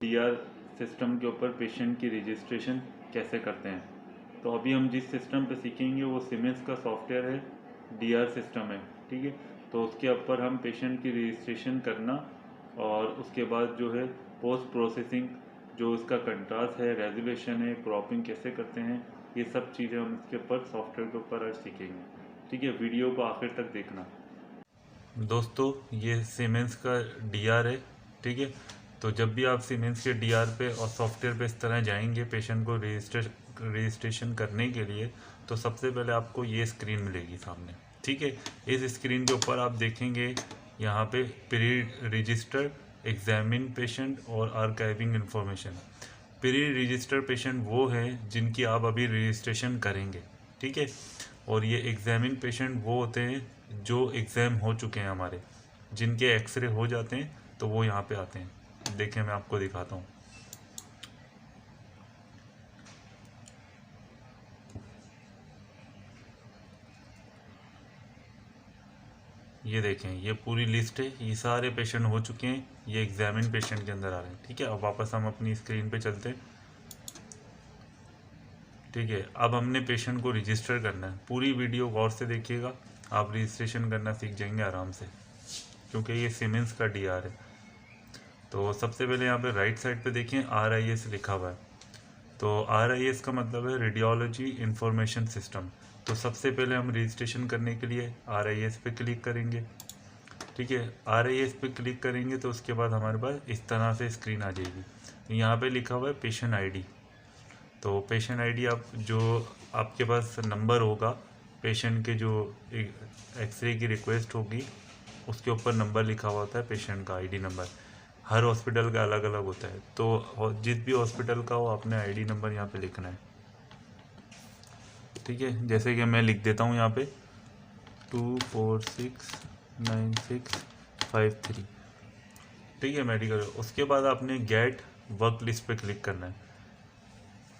D R system के ऊपर patient की रजिस्ट्रेशन कैसे करते हैं। तो अभी हम जिस सिस्टम पे सीखेंगे वो सीमेंस का सॉफ्टवेयर है, डीआर सिस्टम है। ठीक है, तो उसके ऊपर हम पेशेंट की रजिस्ट्रेशन करना और उसके बाद जो है पोस्ट प्रोसेसिंग, जो उसका कंट्रास्ट है, रेजोल्यूशन है, क्रॉपिंग कैसे करते हैं, ये सब चीज़ें हम इसके ऊपर सॉफ्टवेयर के ऊपर आज सीखेंगे। ठीक है, वीडियो को आखिर तक देखना। दोस्तों, ये सीमेंस का डीआर है। ठीक है, तो जब भी आप सीमेंस के डीआर पे और सॉफ्टवेयर पे इस तरह जाएंगे पेशेंट को रजिस्ट्रेशन करने के लिए, तो सबसे पहले आपको ये स्क्रीन मिलेगी सामने। ठीक है, इस स्क्रीन के ऊपर आप देखेंगे यहाँ पे प्री रजिस्टर्ड एग्जामिन पेशेंट और archiving information. Pre registered patient वो हैं जिनकी आप अभी रजिस्ट्रेशन करेंगे। ठीक है, और ये एग्जामिन पेशेंट वो होते हैं जो एग्ज़ाम हो चुके हैं हमारे, जिनके एक्सरे हो जाते हैं तो वो यहाँ पे आते हैं। देखें, मैं आपको दिखाता हूँ। ये देखें, ये पूरी लिस्ट है, ये सारे पेशेंट हो चुके हैं, ये एग्जामिन पेशेंट के अंदर आ रहे हैं। ठीक है, अब वापस हम अपनी स्क्रीन पे चलते हैं। ठीक है, अब हमने पेशेंट को रजिस्टर करना है। पूरी वीडियो गौर से देखिएगा, आप रजिस्ट्रेशन करना सीख जाएंगे आराम से, क्योंकि ये सीमेंस का डीआर है। तो सबसे पहले यहाँ पे राइट साइड पे देखें RIS लिखा हुआ है। तो RIS का मतलब है रेडियोलॉजी इंफॉर्मेशन सिस्टम। तो सबसे पहले हम रजिस्ट्रेशन करने के लिए RIS पे क्लिक करेंगे। ठीक है, RIS पे क्लिक करेंगे तो उसके बाद हमारे पास इस तरह से स्क्रीन आ जाएगी। यहाँ पे लिखा हुआ है पेशेंट ID। तो पेशेंट ID आप जो आपके पास नंबर होगा पेशेंट के, जो एक्सरे की रिक्वेस्ट होगी उसके ऊपर नंबर लिखा हुआ होता है पेशेंट का ID नंबर। हर हॉस्पिटल का अलग अलग होता है, तो जिस भी हॉस्पिटल का हो आपने ID नंबर यहाँ पे लिखना है। ठीक है, जैसे कि मैं लिख देता हूँ यहाँ पे 246965 3। ठीक है, मेडिकल। उसके बाद आपने गेट वर्क लिस्ट पे क्लिक करना है।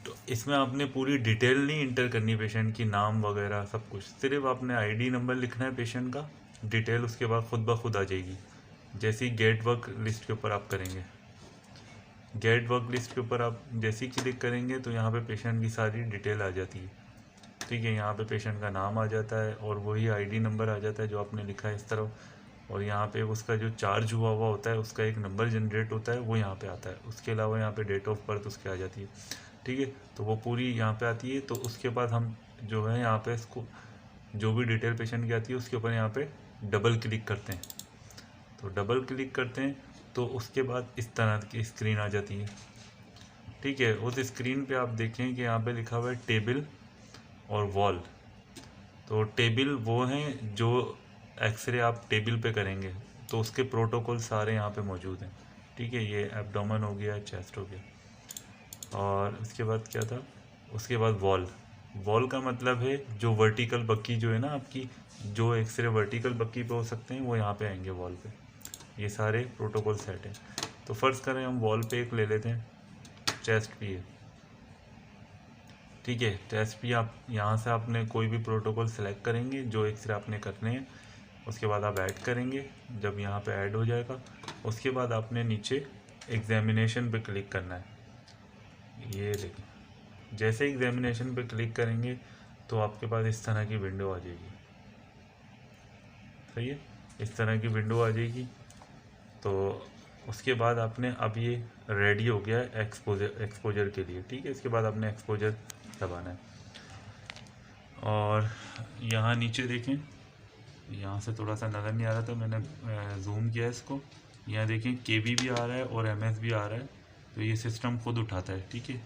तो इसमें आपने पूरी डिटेल नहीं इंटर करनी पेशेंट की, नाम वगैरह सब कुछ, सिर्फ आपने ID नंबर लिखना है पेशेंट का, डिटेल उसके बाद खुद ब खुद आ जाएगी। जैसे ही गेट वर्क लिस्ट के ऊपर आप करेंगे, गेट वर्क लिस्ट के ऊपर आप जैसे ही क्लिक करेंगे तो यहाँ पे पेशेंट की सारी डिटेल आ जाती है। ठीक है, यहाँ पे पेशेंट का नाम आ जाता है और वही ID नंबर आ जाता है जो आपने लिखा है इस तरफ। और यहाँ पे उसका जो चार्ज हुआ हुआ होता है उसका एक नंबर जनरेट होता है, वो यहाँ पे आता है। उसके अलावा यहाँ पे डेट ऑफ बर्थ उसके आ जाती है। ठीक है, तो वो पूरी यहाँ पे आती है। तो उसके बाद हम जो है यहाँ पे इसको, जो भी डिटेल पेशेंट की आती है उसके ऊपर यहाँ पे डबल क्लिक करते हैं। तो डबल क्लिक करते हैं तो उसके बाद इस तरह की स्क्रीन आ जाती है। ठीक है, उस स्क्रीन पे आप देखें कि यहाँ पे लिखा हुआ है टेबल और वॉल। तो टेबल वो हैं जो एक्सरे आप टेबल पे करेंगे, तो उसके प्रोटोकॉल सारे यहाँ पे मौजूद हैं। ठीक है, ये एब्डोमेन हो गया, चेस्ट हो गया, और उसके बाद क्या था, उसके बाद वॉल। वॉल का मतलब है जो वर्टिकल बक्की जो है ना आपकी, जो एक्सरे वर्टिकल बक्की पे हो सकते हैं वो यहाँ पे आएंगे वॉल पे। ये सारे प्रोटोकॉल सेट हैं। तो फ़र्ज़ करें हम वॉल पे एक ले लेते हैं, चेस्ट भी है। ठीक है, टेस्ट भी आप यहाँ से आपने कोई भी प्रोटोकॉल सेलेक्ट करेंगे जो एक्सरे आपने करने हैं, उसके बाद आप ऐड करेंगे। जब यहाँ पे ऐड हो जाएगा उसके बाद आपने नीचे एग्जामिनेशन पे क्लिक करना है। ये देखिए, जैसे एग्जामिनेशन पे क्लिक करेंगे तो आपके पास इस तरह की विंडो आ जाएगी। सही है, इस तरह की विंडो आ जाएगी। तो उसके बाद आपने, अब ये रेडी हो गया है एक्सपोजर के लिए। ठीक है, इसके बाद आपने एक्सपोजर दबाना है। और यहाँ नीचे देखें, यहाँ से थोड़ा सा नज़र नहीं आ रहा था, मैंने जूम किया इसको। यहाँ देखें KB भी आ रहा है और MS भी आ रहा है, तो ये सिस्टम खुद उठाता है। ठीक है,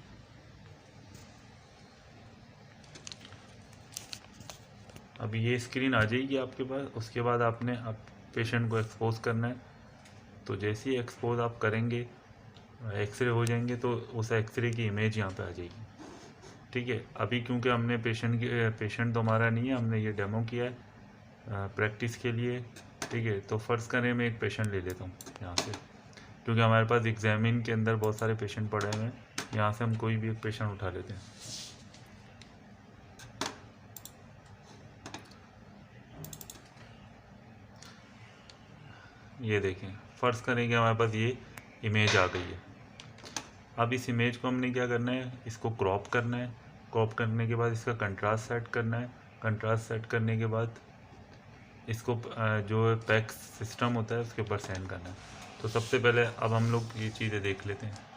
अब ये स्क्रीन आ जाएगी आपके पास। उसके बाद आपने अब पेशेंट को एक्सपोज करना है। तो जैसे ही एक्सपोज आप करेंगे, एक्सरे हो जाएंगे, तो उस एक्सरे की इमेज यहाँ पे आ जाएगी। ठीक है, अभी क्योंकि हमने पेशेंट तो हमारा नहीं है, हमने ये डेमो किया है प्रैक्टिस के लिए। ठीक है, तो फ़र्ज़ करें मैं एक पेशेंट ले लेता हूँ यहाँ से, क्योंकि हमारे पास एग्जामिन के अंदर बहुत सारे पेशेंट पड़े हुए हैं। यहाँ से हम कोई भी एक पेशेंट उठा लेते हैं। ये देखें, फ़र्ज़ करें कि हमारे पास ये इमेज आ गई है। अब इस इमेज को हमने क्या करना है, इसको क्रॉप करना है। क्रॉप करने के बाद इसका कंट्रास्ट सेट करना है। कंट्रास्ट सेट करने के बाद इसको जो पैक्स सिस्टम होता है उसके ऊपर सेंड करना है। तो सबसे पहले अब हम लोग ये चीज़ें देख लेते हैं।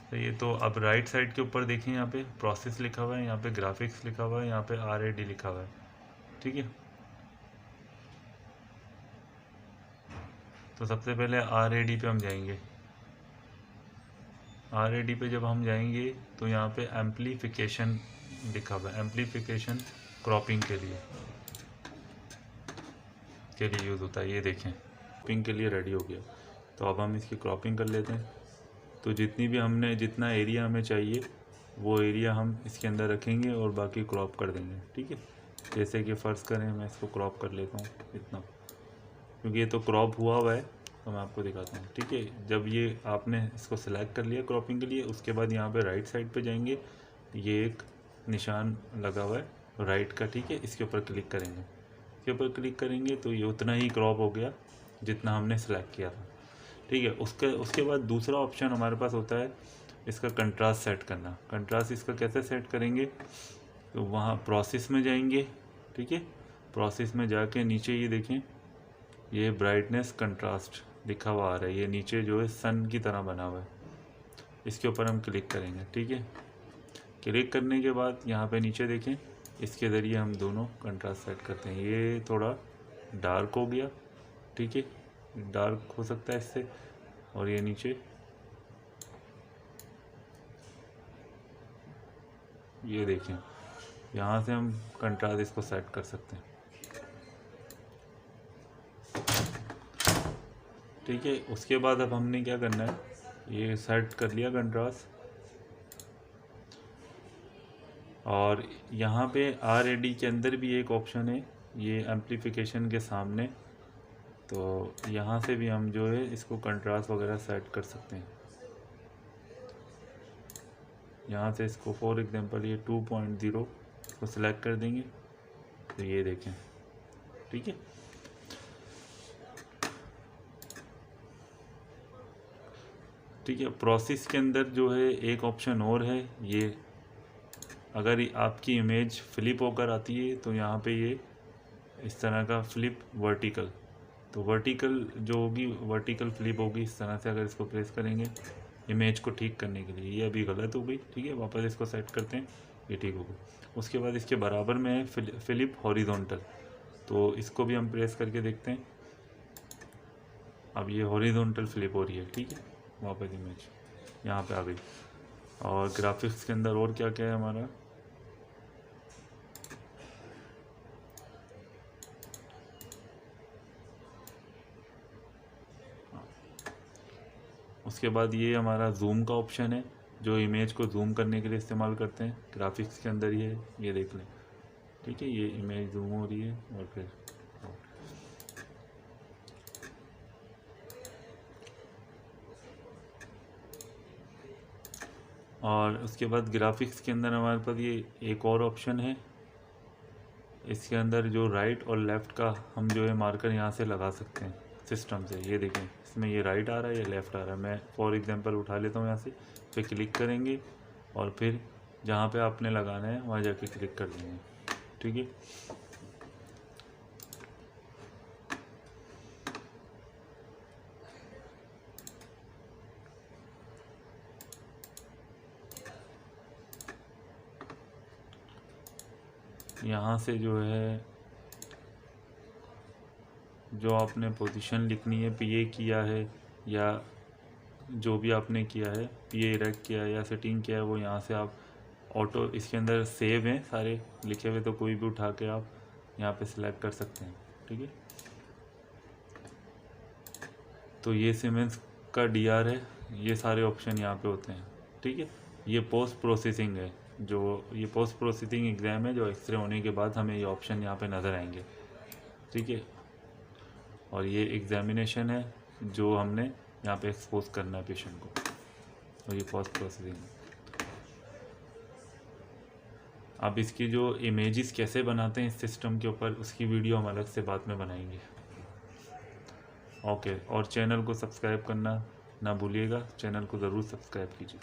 तो ये तो अब राइट साइड के ऊपर देखें, यहाँ पे प्रोसेस लिखा हुआ है, यहाँ पे ग्राफिक्स लिखा हुआ है, यहाँ पे RAD लिखा हुआ है। ठीक है, तो सबसे पहले RAD पे हम जाएंगे। RAD पे जब हम जाएंगे तो यहाँ पे एम्पलीफिकेशन लिखा हुआ है। एम्पलीफिकेशन क्रॉपिंग के लिए यूज़ होता है। ये देखें, क्रॉपिंग के लिए रेडी हो गया। तो अब हम इसकी क्रॉपिंग कर लेते हैं। तो जितना एरिया हमें चाहिए वो एरिया हम इसके अंदर रखेंगे और बाकी क्रॉप कर देंगे। ठीक है, जैसे कि फ़र्ज़ करें मैं इसको क्रॉप कर लेता हूँ इतना, क्योंकि ये तो क्रॉप हुआ है तो मैं आपको दिखाता हूँ। ठीक है, जब ये आपने इसको सिलेक्ट कर लिया क्रॉपिंग के लिए, उसके बाद यहाँ पे राइट साइड पे जाएंगे, ये एक निशान लगा हुआ है राइट का। ठीक है, इसके ऊपर क्लिक करेंगे। इसके ऊपर क्लिक करेंगे तो ये उतना ही क्रॉप हो गया जितना हमने सेलेक्ट किया था। ठीक है, उसके बाद दूसरा ऑप्शन हमारे पास होता है इसका कंट्रास्ट सेट करना। कंट्रास्ट इसका कैसे सेट करेंगे, तो वहाँ प्रोसेस में जाएंगे। ठीक है, प्रोसेस में जाके नीचे ये देखें, ये ब्राइटनेस कंट्रास्ट लिखा हुआ आ रहा है, ये नीचे जो है सन की तरह बना हुआ है। इसके ऊपर हम क्लिक करेंगे। ठीक है, क्लिक करने के बाद यहाँ पे नीचे देखें, इसके ज़रिए हम दोनों कंट्रास्ट सेट करते हैं। ये थोड़ा डार्क हो गया। ठीक है, डार्क हो सकता है इससे, और ये नीचे ये देखें, यहाँ से हम कंट्रास्ट इसको सेट कर सकते हैं। ठीक है, उसके बाद अब हमने क्या करना है, ये सेट कर लिया कंट्रास्ट, और यहाँ पे RAD के अंदर भी एक ऑप्शन है, ये एम्पलीफिकेशन के सामने। तो यहाँ से भी हम जो है इसको कंट्रास्ट वगैरह सेट कर सकते हैं। यहाँ से इसको फॉर एग्जांपल ये 2.0 इसको सिलेक्ट कर देंगे, तो ये देखें। ठीक है, ठीक है, प्रोसेस के अंदर जो है एक ऑप्शन और है, ये अगर आपकी इमेज फ्लिप होकर आती है तो यहाँ पे ये इस तरह का फ्लिप वर्टिकल, तो वर्टिकल जो होगी वर्टिकल फ्लिप होगी इस तरह से। अगर इसको प्रेस करेंगे इमेज को ठीक करने के लिए, ये अभी गलत हो गई। ठीक है, वापस इसको सेट करते हैं, ये ठीक हो गई। उसके बाद इसके बराबर में है फ्लिप हॉरिजॉन्टल, तो इसको भी हम प्रेस करके देखते हैं। अब ये हॉरिजॉन्टल फ्लिप हो रही है। ठीक है, वापस इमेज यहाँ पे आ गई। और ग्राफिक्स के अंदर और क्या क्या है हमारा, उसके बाद ये हमारा जूम का ऑप्शन है, जो इमेज को जूम करने के लिए इस्तेमाल करते हैं। ग्राफिक्स के अंदर ही है, ये देख लें। ठीक है, ये इमेज जूम हो रही है और फिर और उसके बाद ग्राफिक्स के अंदर हमारे पास ये एक और ऑप्शन है। इसके अंदर जो राइट और लेफ़्ट का हम जो है मार्कर यहाँ से लगा सकते हैं सिस्टम से। ये देखें, इसमें ये राइट आ रहा है, ये लेफ़्ट आ रहा है। मैं फॉर एग्जांपल उठा लेता हूँ यहाँ से, पे क्लिक करेंगे और फिर जहाँ पे आपने लगाना है वहाँ जाके क्लिक कर देंगे। ठीक है, यहाँ से जो है जो आपने पोजीशन लिखनी है, PA किया है या जो भी आपने किया है, PA इरेक्ट किया है या सेटिंग किया है, वो यहाँ से आप ऑटो इसके अंदर सेव हैं सारे लिखे हुए, तो कोई भी उठा के आप यहाँ पे सिलेक्ट कर सकते हैं। ठीक है, तो ये सीमेंस का DR है, ये सारे ऑप्शन यहाँ पे होते हैं। ठीक है, ये पोस्ट प्रोसेसिंग है, जो ये पोस्ट प्रोसेसिंग एग्ज़ाम है, जो एक्सरे होने के बाद हमें ये ऑप्शन यहाँ पे नज़र आएंगे। ठीक है, और ये एग्जामिनेशन है जो हमने यहाँ पे एक्सपोज करना है पेशेंट को, और ये पोस्ट प्रोसेसिंग है। अब इसकी जो इमेजेस कैसे बनाते हैं इस सिस्टम के ऊपर, उसकी वीडियो हम अलग से बाद में बनाएंगे। ओके, और चैनल को सब्सक्राइब करना ना भूलिएगा, चैनल को ज़रूर सब्सक्राइब कीजिए।